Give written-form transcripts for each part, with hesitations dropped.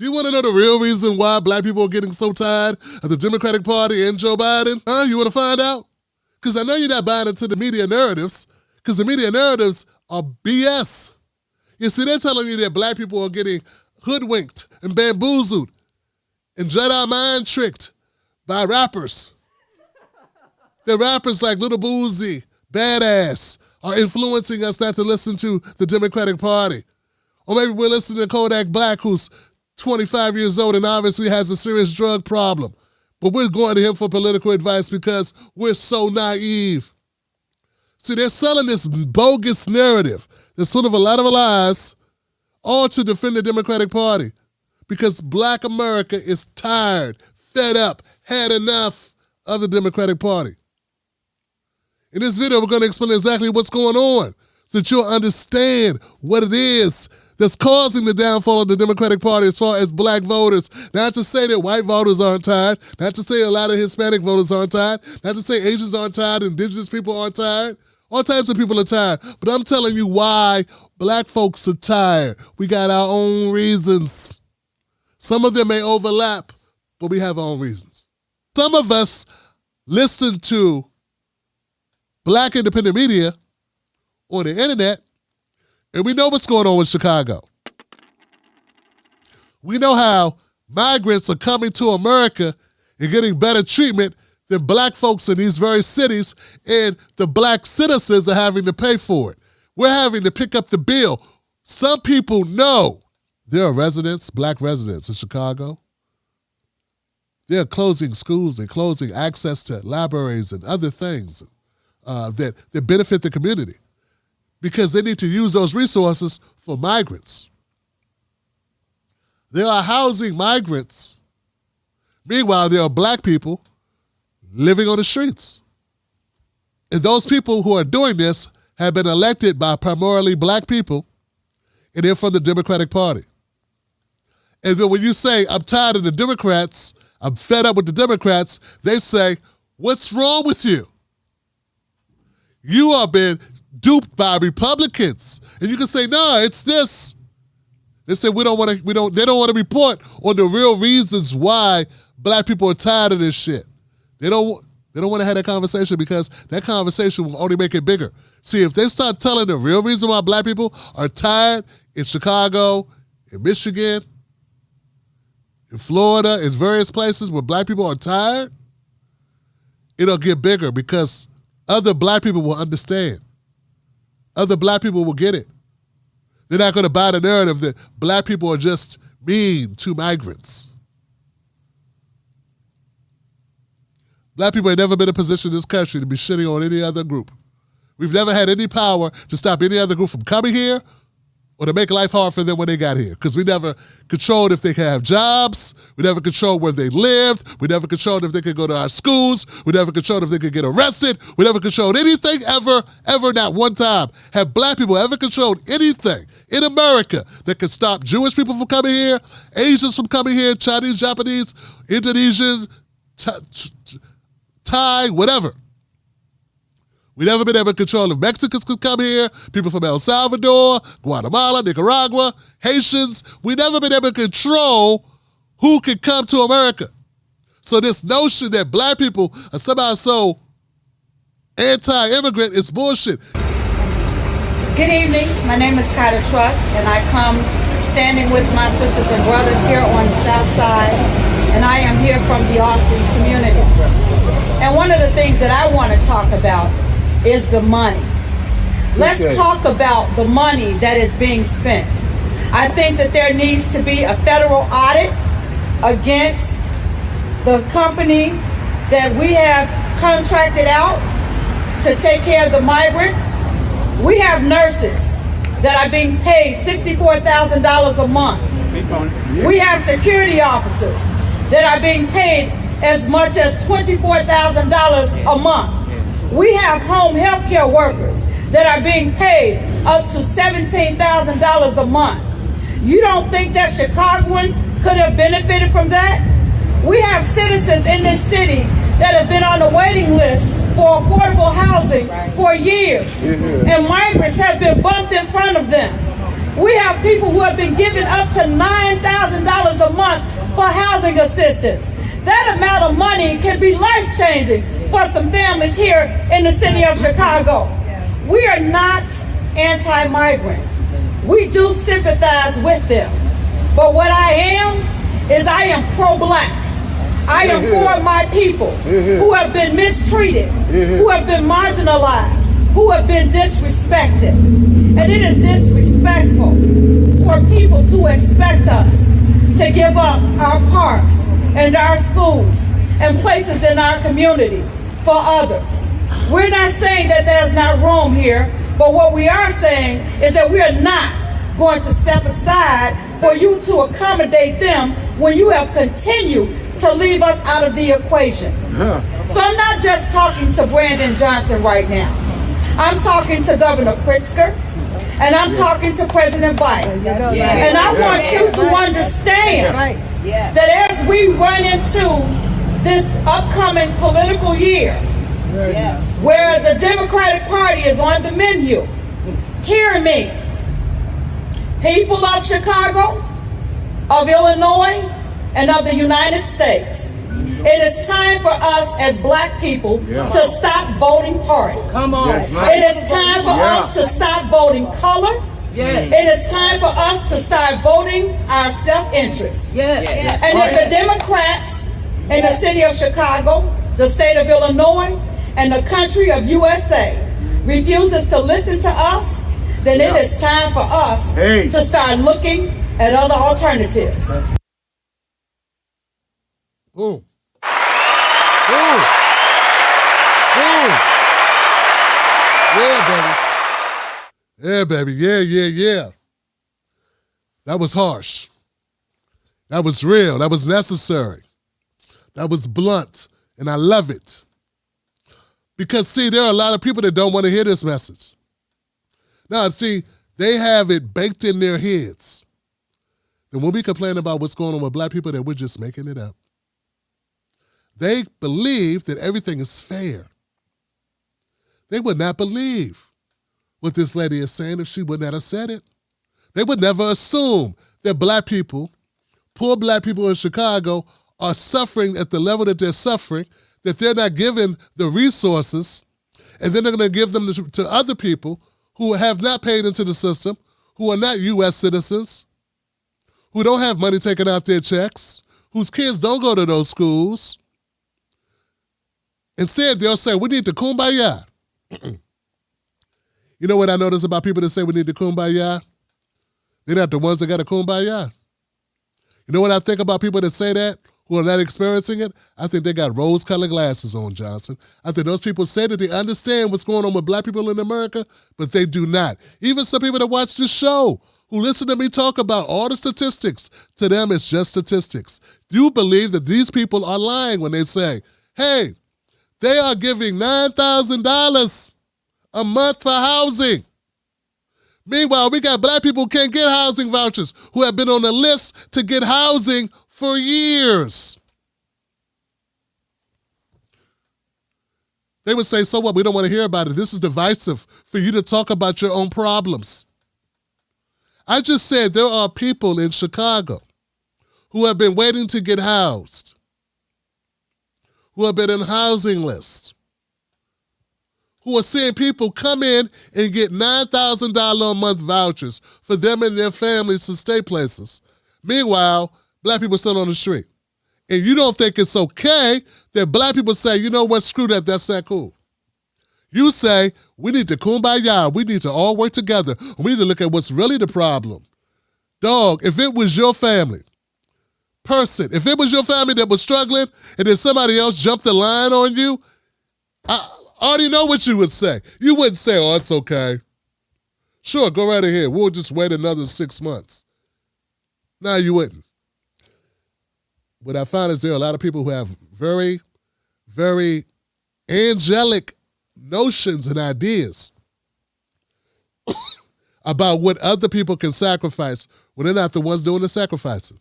Do you want to know the real reason why black people are getting so tired of the Democratic Party and Joe Biden? You want to find out? Because I know you're not buying into the media narratives, because the media narratives are BS. You see, they're telling you that black people are getting hoodwinked and bamboozled and Jedi mind tricked by rappers. The rappers like Little Boozy, Badass, are influencing us not to listen to the Democratic Party. Or maybe we're listening to Kodak Black, who's 25 years old and obviously has a serious drug problem. But we're going to him for political advice because we're so naive. See, they're selling this bogus narrative. There's sort of a lot of lies, all to defend the Democratic Party. Because black America is tired, fed up, had enough of the Democratic Party. In this video, we're going to explain exactly what's going on so that you'll understand what it is that's causing the downfall of the Democratic Party as far as black voters. Not to say that white voters aren't tired, not to say a lot of Hispanic voters aren't tired, not to say Asians aren't tired, indigenous people aren't tired. All types of people are tired. But I'm telling you why black folks are tired. We got our own reasons. Some of them may overlap, but we have our own reasons. Some of us listen to black independent media on the internet, and we know what's going on with Chicago. We know how migrants are coming to America and getting better treatment than black folks in these very cities, and the black citizens are having to pay for it. We're having to pick up the bill. Some people know there are residents, black residents in Chicago. They're closing schools, they're closing access to libraries and other things that benefit the community because they need to use those resources for migrants. There are housing migrants. Meanwhile, there are black people living on the streets. And those people who are doing this have been elected by primarily black people, and they're from the Democratic Party. And then when you say, I'm tired of the Democrats, I'm fed up with the Democrats, they say, what's wrong with you? You have been duped by Republicans. And you can say, no, it's this. They say they don't want to report on the real reasons why black people are tired of this shit. They don't want to have that conversation because that conversation will only make it bigger. See, if they start telling the real reason why black people are tired in Chicago, in Michigan, in Florida, in various places where black people are tired, it'll get bigger because other black people will understand. Other black people will get it. They're not going to buy the narrative that black people are just mean to migrants. Black people have never been in a position in this country to be shitting on any other group. We've never had any power to stop any other group from coming here or to make life hard for them when they got here. Because we never controlled if they could have jobs. We never controlled where they lived. We never controlled if they could go to our schools. We never controlled if they could get arrested. We never controlled anything ever, not one time. Have black people ever controlled anything in America that could stop Jewish people from coming here, Asians from coming here, Chinese, Japanese, Indonesian, Thai, whatever. We've never been able to control if Mexicans could come here, people from El Salvador, Guatemala, Nicaragua, Haitians. We've never been able to control who could come to America. So this notion that black people are somehow so anti-immigrant is bullshit. Good evening. My name is SKYROCKETS, and I come standing with my sisters and brothers here on the South Side, and I am here from the Austin community. And one of the things that I want to talk about is the money. Let's talk about the money that is being spent. I think that there needs to be a federal audit against the company that we have contracted out to take care of the migrants. We have nurses that are being paid $64,000 a month. We have security officers that are being paid as much as $24,000 a month. We have home health care workers that are being paid up to $17,000 a month. You don't think that Chicagoans could have benefited from that? We have citizens in this city that have been on the waiting list for affordable housing for years, and migrants have been bumped in front of them. We have people who have been given up to $9,000 a month for housing assistance. That amount of money can be life-changing for some families here in the city of Chicago. We are not anti-migrant. We do sympathize with them. But what I am is I am pro-black. I am for my people who have been mistreated, who have been marginalized, who have been disrespected. And it is disrespectful for people to expect us to give up our parks and our schools and places in our community for others. We're not saying that there's not room here, but what we are saying is that we are not going to step aside for you to accommodate them when you have continued to leave us out of the equation. So I'm not just talking to Brandon Johnson right now. I'm talking to Governor Pritzker, and I'm talking to President Biden. And I want you to understand that as we run into this upcoming political year, where the Democratic Party is on the menu, hear me. People of Chicago, of Illinois, and of the United States, it is time for us as black people to stop voting party. Come on. It is time for us to stop voting color. It is time for us to start voting our self-interest. And if the Democrats in the city of Chicago, the state of Illinois, and the country of USA refuses to listen to us, then it is time for us to start looking at other alternatives. Boom. Boom. Boom. Yeah, baby. Yeah, baby. Yeah. That was harsh. That was real. That was necessary. That was blunt. And I love it. Because, see, there are a lot of people that don't want to hear this message. Now, see, they have it baked in their heads. And when we complain about what's going on with black people, that we're just making it up. They believe that everything is fair. They would not believe what this lady is saying if she would not have said it. They would never assume that black people, poor black people in Chicago, are suffering at the level that they're suffering, that they're not given the resources, and then they're going to give them to other people who have not paid into the system, who are not U.S. citizens, who don't have money taken out their checks, whose kids don't go to those schools. Instead, they'll say, we need to kumbaya. You know what I notice about people that say we need to kumbaya? They're not the ones that got to kumbaya. You know what I think about people that say that, who are not experiencing it? I think they got rose-colored glasses on, Johnson. I think those people say that they understand what's going on with black people in America, but they do not. Even some people that watch this show, who listen to me talk about all the statistics, to them it's just statistics. You believe that these people are lying when they say, hey, they are giving $9,000 a month for housing. Meanwhile, we got black people who can't get housing vouchers, who have been on the list to get housing for years. They would say, so what? We don't want to hear about it. This is divisive for you to talk about your own problems. I just said there are people in Chicago who have been waiting to get housed, who have been in housing lists, who are seeing people come in and get $9,000 a month vouchers for them and their families to stay places. Meanwhile, black people still on the street. And you don't think it's okay that black people say, you know what, screw that, that's not cool. You say, we need to kumbaya, we need to all work together. We need to look at what's really the problem. Dog, if it was your family, if it was your family that was struggling and then somebody else jumped the line on you, I already know what you would say. You wouldn't say, oh, it's okay. Sure, go right ahead. We'll just wait another 6 months. No, you wouldn't. What I found is there are a lot of people who have very, very angelic notions and ideas about what other people can sacrifice when they're not the ones doing the sacrificing.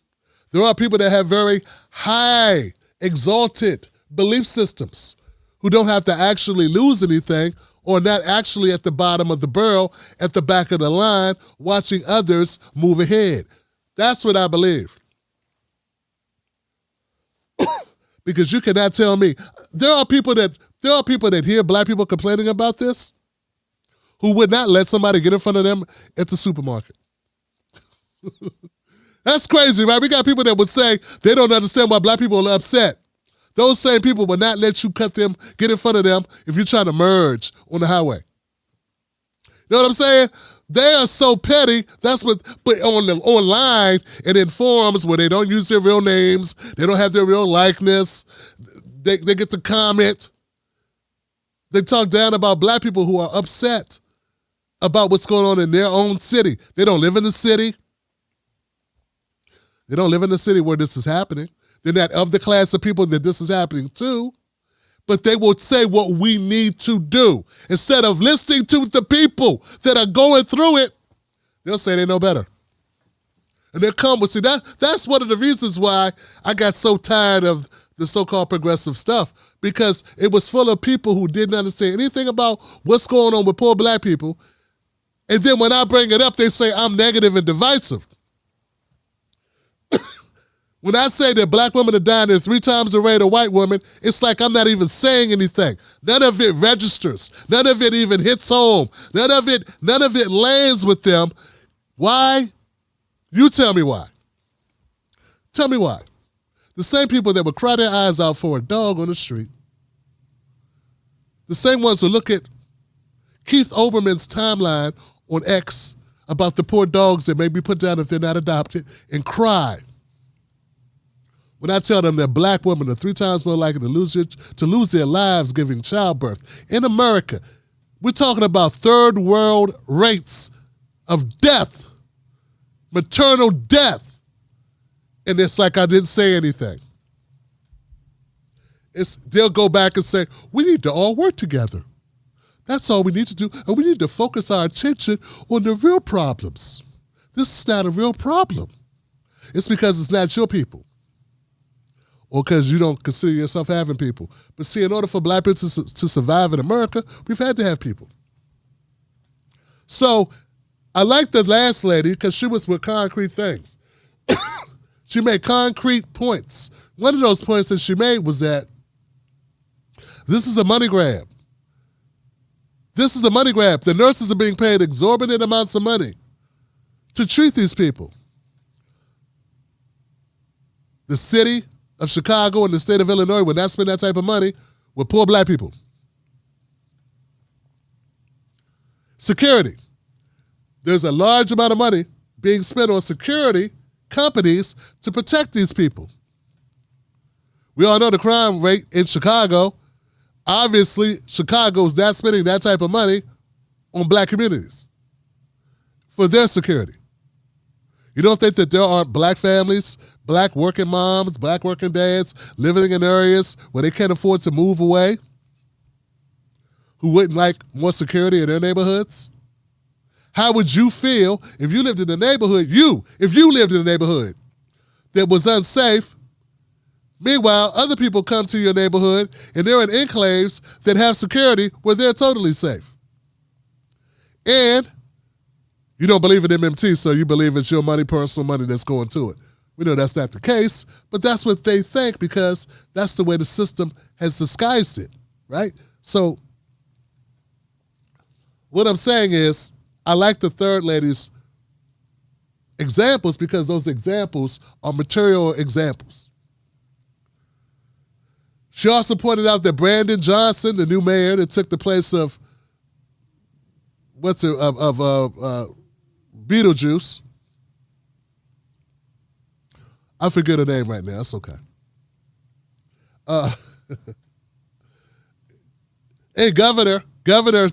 There are people that have very high, exalted belief systems who don't have to actually lose anything or not actually at the bottom of the barrel, at the back of the line, watching others move ahead. That's what I believe. Because you cannot tell me. There are people that hear black people complaining about this who would not let somebody get in front of them at the supermarket. That's crazy, right? We got people that would say they don't understand why black people are upset. Those same people would not let you get in front of them if you're trying to merge on the highway. You know what I'm saying? They are so petty. That's what, but online and in forums where they don't use their real names, they don't have their real likeness, they get to comment. They talk down about black people who are upset about what's going on in their own city. They don't live in the city. They don't live in the city where this is happening. They're not of the class of people that this is happening to, but they will say what we need to do. Instead of listening to the people that are going through it, they'll say they know better. And they'll come with, see, that's one of the reasons why I got so tired of the so-called progressive stuff, because it was full of people who didn't understand anything about what's going on with poor black people. And then when I bring it up, they say I'm negative and divisive. When I say that black women are dying at 3 times the rate of white women, it's like I'm not even saying anything. None of it registers. None of it even hits home. None of it lands with them. Why? You tell me why. Tell me why. The same people that would cry their eyes out for a dog on the street, the same ones who look at Keith Olbermann's timeline on X about the poor dogs that may be put down if they're not adopted and cry when I tell them that black women are 3 times more likely to lose their lives giving childbirth. In America, we're talking about third world rates of death, maternal death. And it's like I didn't say anything. They'll go back and say, we need to all work together. That's all we need to do. And we need to focus our attention on the real problems. This is not a real problem. It's because it's not your people. Or because you don't consider yourself having people. But see, in order for black people to survive in America, we've had to have people. So I like the last lady because she was with concrete things. She made concrete points. One of those points that she made was that this is a money grab. This is a money grab. The nurses are being paid exorbitant amounts of money to treat these people. The city of Chicago and the state of Illinois would not spend that type of money with poor black people. Security. There's a large amount of money being spent on security companies to protect these people. We all know the crime rate in Chicago. Obviously, Chicago's not spending that type of money on black communities for their security. You don't think that there aren't black families, black working moms, black working dads living in areas where they can't afford to move away, who wouldn't like more security in their neighborhoods? How would you feel if you lived in a neighborhood, if you lived in a neighborhood that was unsafe? Meanwhile, other people come to your neighborhood and they're in enclaves that have security where they're totally safe. And you don't believe in MMT, so you believe it's your money, personal money that's going to it. We know that's not the case, but that's what they think because that's the way the system has disguised it, right? So what I'm saying is I like the third lady's examples because those examples are material examples. She also pointed out that Brandon Johnson, the new mayor that took the place of Beetlejuice. I forget her name right now. That's okay. And Governor,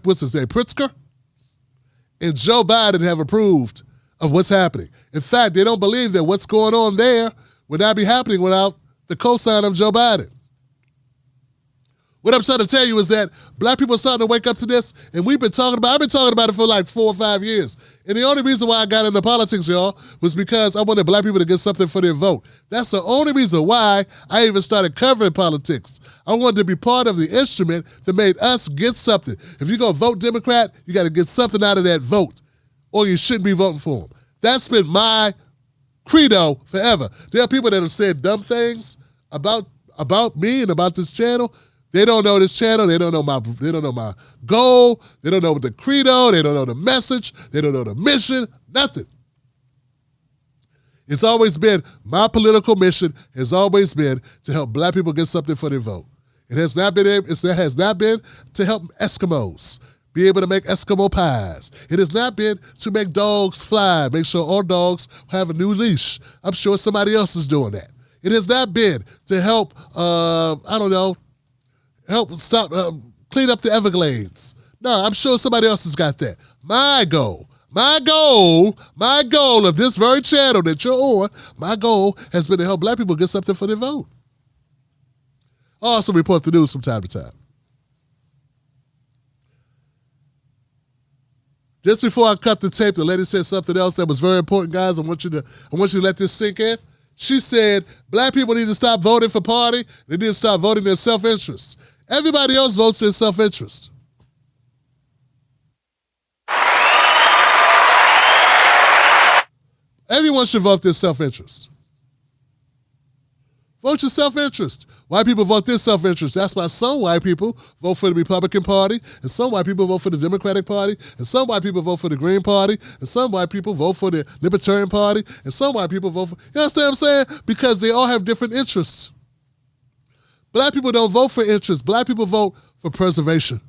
what's his name, Pritzker, and Joe Biden have approved of what's happening. In fact, they don't believe that what's going on there would not be happening without the cosign of Joe Biden. What I'm trying to tell you is that black people are starting to wake up to this, and I've been talking about it for like 4 or 5 years. And the only reason why I got into politics, y'all, was because I wanted black people to get something for their vote. That's the only reason why I even started covering politics. I wanted to be part of the instrument that made us get something. If you're going to vote Democrat, you got to get something out of that vote, or you shouldn't be voting for them. That's been my credo forever. There are people that have said dumb things about about me and about this channel. They don't know this channel. They don't know my goal. They don't know the credo. They don't know the message. They don't know the mission. Nothing. It's always been, my political mission has always been to help black people get something for their vote. It has not been to help Eskimos be able to make Eskimo pies. It has not been to make dogs fly, make sure all dogs have a new leash. I'm sure somebody else is doing that. It has not been to help, help stop, clean up the Everglades. No, I'm sure somebody else has got that. My goal of this very channel that you're on, my goal has been to help black people get something for their vote. I also report the news from time to time. Just before I cut the tape, the lady said something else that was very important, guys. I want you to let this sink in. She said, black people need to stop voting for party. They need to stop voting their self-interest. Everybody else votes their self-interest. Everyone should vote their self-interest. Vote your self-interest. White people vote their self-interest. That's why some white people vote for the Republican Party, and some white people vote for the Democratic Party, and some white people vote for the Green Party, and some white people vote for the Libertarian Party, and some white people vote for, you understand what I'm saying? Because they all have different interests. Black people don't vote for interests. Black people vote for preservation.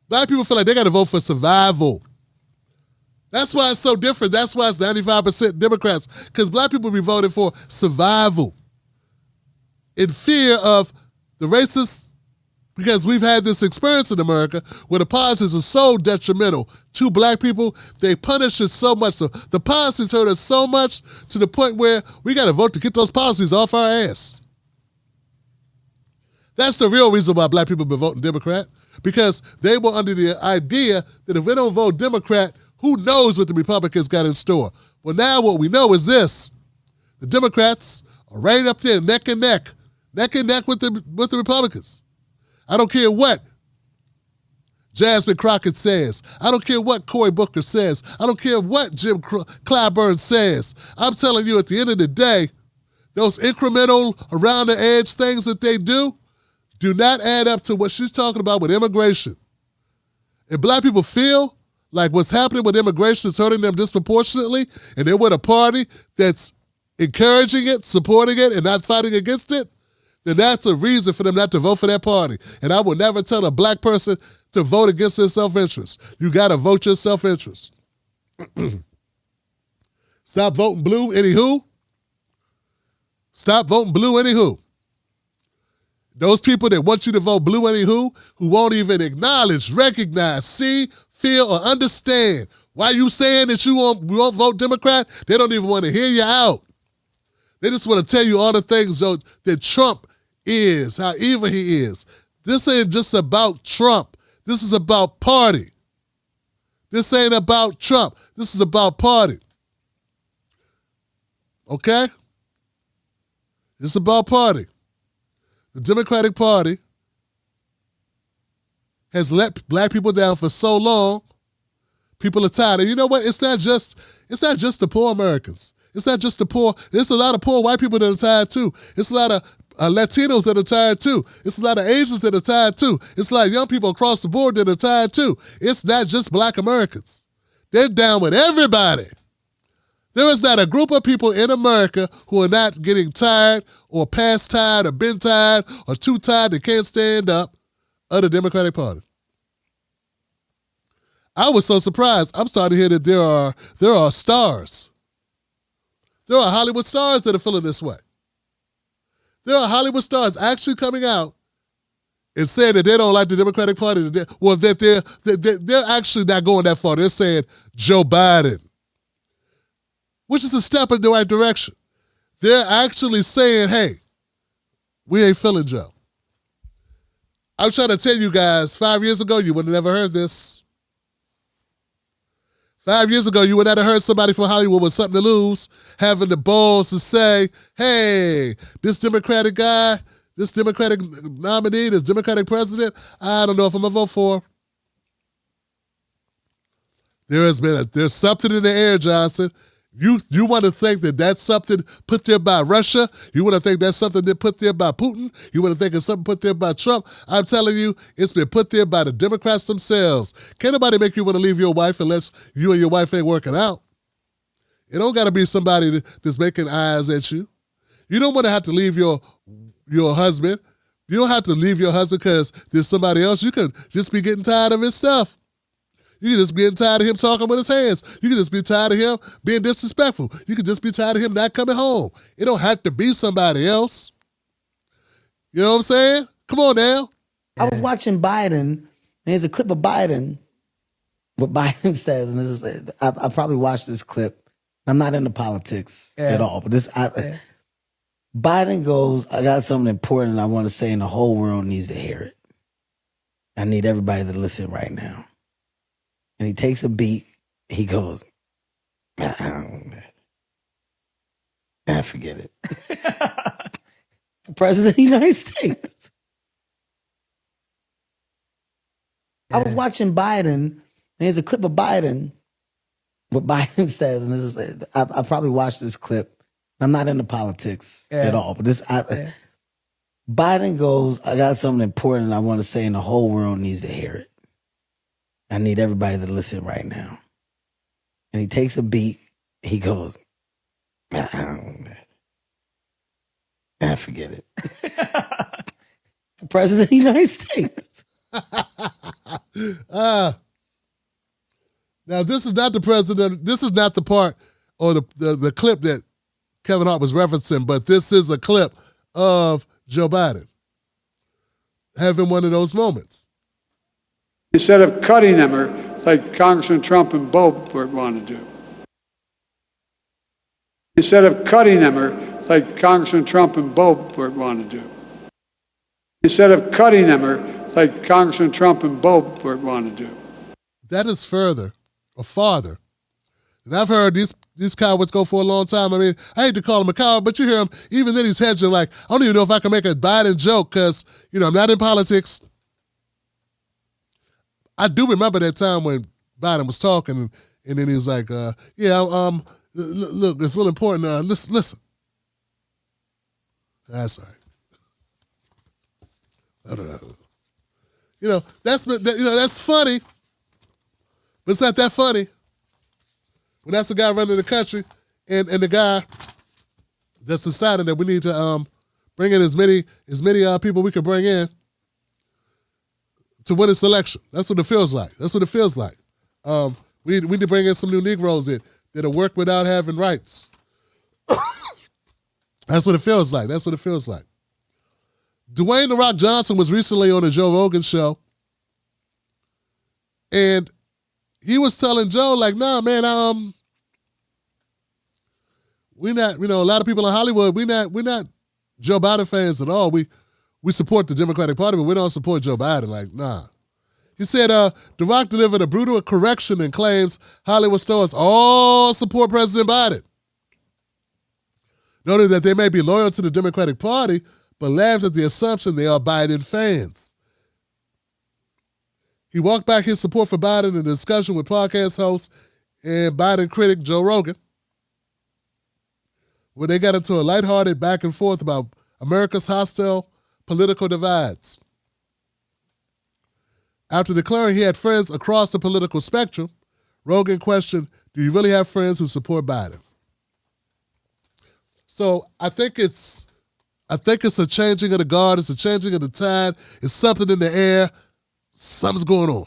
Black people feel like they got to vote for survival. That's why it's so different. That's why it's 95% Democrats, because black people be voting for survival in fear of the racists, because we've had this experience in America where the policies are so detrimental to black people. They punish us so much. The policies hurt us so much to the point where we got to vote to get those policies off our ass. That's the real reason why black people been voting Democrat, because they were under the idea that if we don't vote Democrat, who knows what the Republicans got in store? Well, now what we know is this. The Democrats are right up there neck and neck with the Republicans. I don't care what Jasmine Crockett says. I don't care what Cory Booker says. I don't care what Jim Clyburn says. I'm telling you, at the end of the day, those incremental around the edge things that they do not add up to what she's talking about with immigration. If black people feel like what's happening with immigration is hurting them disproportionately, and they're with a party that's encouraging it, supporting it, and not fighting against it, then that's a reason for them not to vote for that party. And I would never tell a black person to vote against their self-interest. You got to vote your self-interest. Stop voting blue, anywho. Stop voting blue, anywho. Those people that want you to vote blue, anywho, who won't even acknowledge, recognize, see, feel, or understand why you saying that you won't vote Democrat, they don't even want to hear you out. They just want to tell you all the things that Trump is, how evil he is. This ain't just about Trump. This is about party. This ain't about Trump. This is about party. Okay? It's about party. The Democratic Party has let black people down for so long, people are tired. And you know what? It's not just the poor Americans. It's not just the poor. There's a lot of poor white people that are tired too. It's a lot of Latinos that are tired too. It's a lot of Asians that are tired too. It's like young people across the board that are tired too. It's not just black Americans. They're down with everybody. There is not a group of people in America who are not getting tired or past tired or been tired or too tired they can't stand up of the Democratic Party. I was so surprised. I'm starting to hear that there are stars. There are Hollywood stars that are feeling this way. There are Hollywood stars actually coming out and saying that they don't like the Democratic Party. That they're actually not going that far. They're saying Joe Biden, which is a step in the right direction. They're actually saying, hey, we ain't feeling Joe. I'm trying to tell you guys, 5 years ago, you would have never heard this. 5 years ago, you would not have heard somebody from Hollywood with something to lose, having the balls to say, hey, this Democratic guy, this Democratic nominee, this Democratic president, I don't know if I'm going to vote for him. There's something in the air, Johnson. You want to think that that's something put there by Russia? You want to think that's something that put there by Putin? You want to think it's something put there by Trump? I'm telling you, it's been put there by the Democrats themselves. Can't nobody make you want to leave your wife unless you and your wife ain't working out. It don't got to be somebody that's making eyes at you. You don't want to have to leave your husband. You don't have to leave your husband because there's somebody else. You could just be getting tired of his stuff. You can just be getting tired of him talking with his hands. You can just be tired of him being disrespectful. You can just be tired of him not coming home. It don't have to be somebody else. You know what I'm saying? Come on now. I was watching Biden, and there's a clip of Biden, what Biden says, and this is, I probably watched this clip. I'm not into politics at all, but Biden goes, I got something important I want to say, and the whole world needs to hear it. I need everybody to listen right now. And he takes a beat. He goes, I forget it. President of the United States. I was watching Biden, and there's a clip of Biden, what Biden says, and this is, I probably watched this clip. I'm not into politics at all, but Biden goes, I got something important I want to say, and the whole world needs to hear it. I need everybody to listen right now. And he takes a beat. He goes, I forget it. President of the United States. Now, this is not the president. This is not the part or the clip that Kevin Hart was referencing, but this is a clip of Joe Biden having one of those moments. Instead of cutting them, or like Congressman Trump and Bo would want to do. Instead of cutting them, or like Congressman Trump and Bo would want to do. Instead of cutting them, or like Congressman Trump and Bo would want to do. That is further or farther. And I've heard these cowards go for a long time. I mean, I hate to call him a coward, but you hear him, even then he's hedging like, I don't even know if I can make a Biden joke because, I'm not in politics. I do remember that time when Biden was talking, and then he was like, look, it's real important. Listen. That's all right. I don't know. That's funny, but it's not that funny when that's the guy running the country and the guy that's deciding that we need to bring in as many people we can bring in to win this election. That's what it feels like. We need to bring in some new Negroes that'll work without having rights. That's what it feels like. Dwayne "The Rock" Johnson was recently on the Joe Rogan show, and he was telling Joe, like, nah, man, we not, a lot of people in Hollywood, we're not Joe Biden fans at all. We support the Democratic Party, but we don't support Joe Biden. Like, nah. He said, The Rock delivered a brutal correction and claims Hollywood stars all support President Biden. Noting that they may be loyal to the Democratic Party, but laughed at the assumption they are Biden fans. He walked back his support for Biden in a discussion with podcast host and Biden critic Joe Rogan, where they got into a lighthearted back and forth about America's hostile political divides. After declaring he had friends across the political spectrum, Rogan questioned, do you really have friends who support Biden? So I think it's a changing of the guard. It's a changing of the tide. It's something in the air. Something's going on.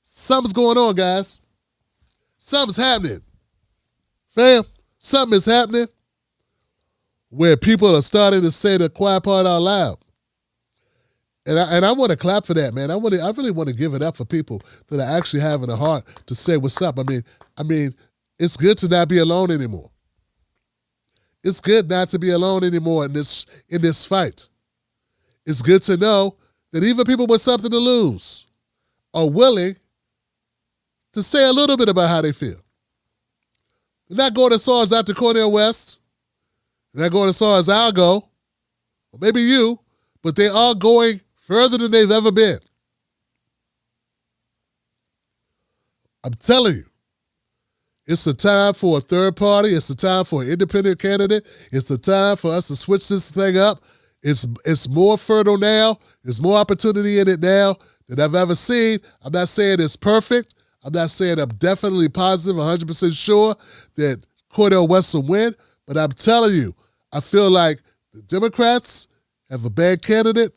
Something's going on, guys. Something's happening. Fam, something is happening where people are starting to say the quiet part out loud. And I want to clap for that, man. I really want to give it up for people that are actually having a heart to say what's up. I mean, it's good to not be alone anymore. It's good not to be alone anymore in this fight. It's good to know that even people with something to lose are willing to say a little bit about how they feel. They're not going as far as Dr. Cornel West. They're not going as far as I'll go, or maybe you, but they are going further than they've ever been. I'm telling you, It's the time for a third party. It's the time for an independent candidate. It's the time for us to switch this thing up. It's more fertile now. There's more opportunity in it now than I've ever seen. I'm not saying it's perfect. I'm not saying I'm definitely positive, 100% sure that Cordell West will win. But I'm telling you, I feel like the Democrats have a bad candidate.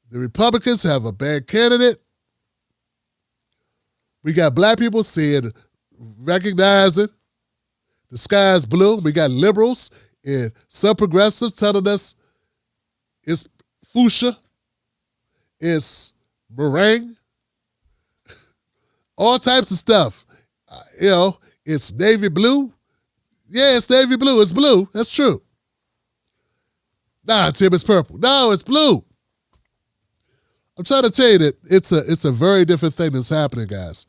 The Republicans have a bad candidate. We got black people recognizing the sky is blue. We got liberals and some progressives telling us it's fuchsia, it's meringue, all types of stuff. It's navy blue. Yeah, it's navy blue. It's blue. That's true. Nah, Tim, it's purple. No, it's blue. I'm trying to tell you that it's a very different thing that's happening, guys.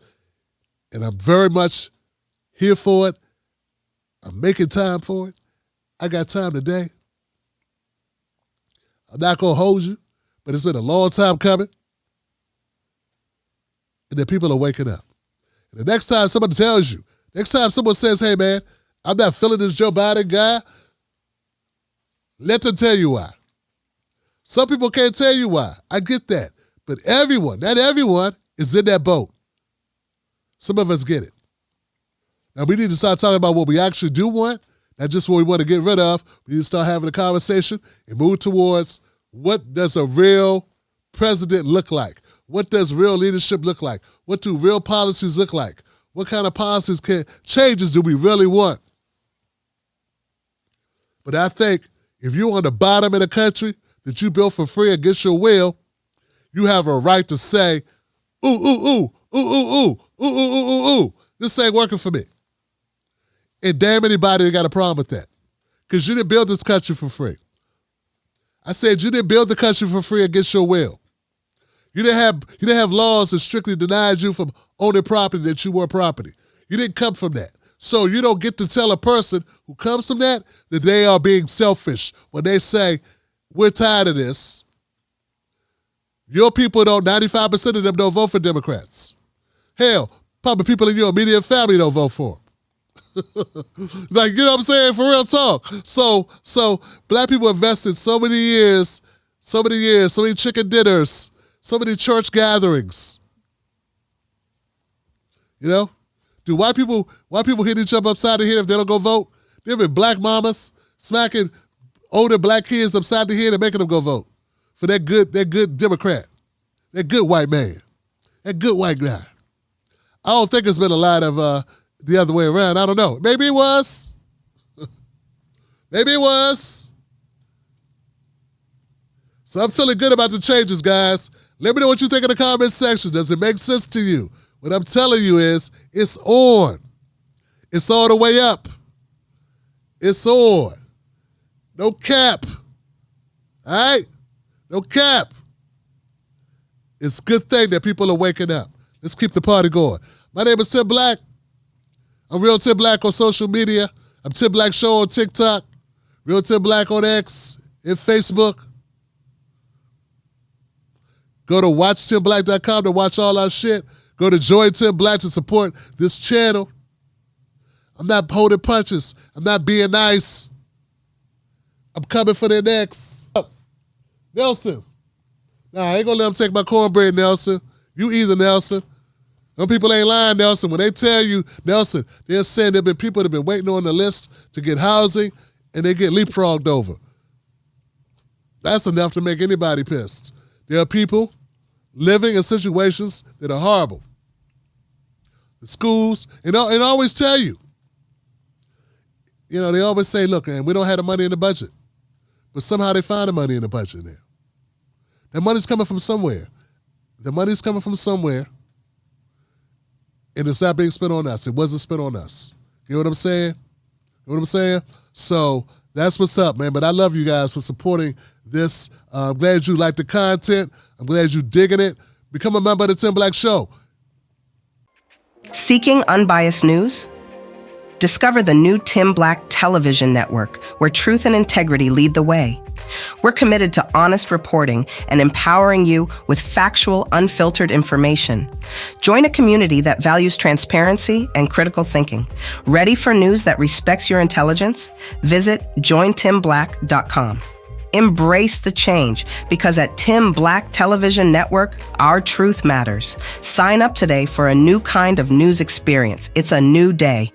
And I'm very much here for it. I'm making time for it. I got time today. I'm not going to hold you, but it's been a long time coming. And then people are waking up. And the next time somebody tells you, next time someone says, hey, man, I'm not feeling this Joe Biden guy, let them tell you why. Some people can't tell you why. I get that. But everyone, not everyone, is in that boat. Some of us get it. Now, we need to start talking about what we actually do want, not just what we want to get rid of. We need to start having a conversation and move towards what does a real president look like? What does real leadership look like? What do real policies look like? What kind of policies changes do we really want? But I think if you're on the bottom of the country that you built for free against your will, you have a right to say, this ain't working for me. And damn anybody that got a problem with that. Because you didn't build this country for free. I said you didn't build the country for free against your will. You didn't have laws that strictly denied you from owning property that you were property. You didn't come from that. So you don't get to tell a person who comes from that they are being selfish when they say, we're tired of this. Your people 95% of them don't vote for Democrats. Hell, probably people in your immediate family don't vote for them. Like, you know what I'm saying? For real talk. So black people invested so many years, so many chicken dinners, so many church gatherings. You know? Do white people hit each other upside the head if they don't go vote? There have been black mamas smacking older black kids upside the head and making them go vote for that good Democrat, that good white man, that good white guy. I don't think it's been a lot of the other way around. I don't know. Maybe it was. Maybe it was. So I'm feeling good about the changes, guys. Let me know what you think in the comments section. Does it make sense to you? What I'm telling you is, it's on. It's all the way up. It's on. No cap. All right? No cap. It's a good thing that people are waking up. Let's keep the party going. My name is Tim Black. I'm Real Tim Black on social media. I'm Tim Black Show on TikTok. Real Tim Black on X and Facebook. Go to watchtimblack.com to watch all our shit. Go to Join Tim Black to support this channel. I'm not holding punches. I'm not being nice. I'm coming for their necks. Nelson. Nah, I ain't gonna let them take my cornbread, Nelson. You either, Nelson. Them people ain't lying, Nelson. When they tell you, Nelson, they're saying there have been people that have been waiting on the list to get housing and they get leapfrogged over. That's enough to make anybody pissed. There are people living in situations that are horrible. The schools, and I always tell you, they always say, look, man, we don't have the money in the budget. But somehow they find the money in the budget now. That money's coming from somewhere. The money's coming from somewhere, and it's not being spent on us. It wasn't spent on us. You know what I'm saying? You know what I'm saying? So that's what's up, man. But I love you guys for supporting this. I'm glad you like the content. I'm glad you digging it. Become a member of the Tim Black Show. Seeking unbiased news? Discover the new Tim Black television network, where truth and integrity lead the way. We're committed to honest reporting and empowering you with factual, unfiltered information. Join a community that values transparency and critical thinking. Ready for news that respects your intelligence? Visit jointimblack.com. Embrace the change, because at Tim Black Television Network, our truth matters. Sign up today for a new kind of news experience. It's a new day.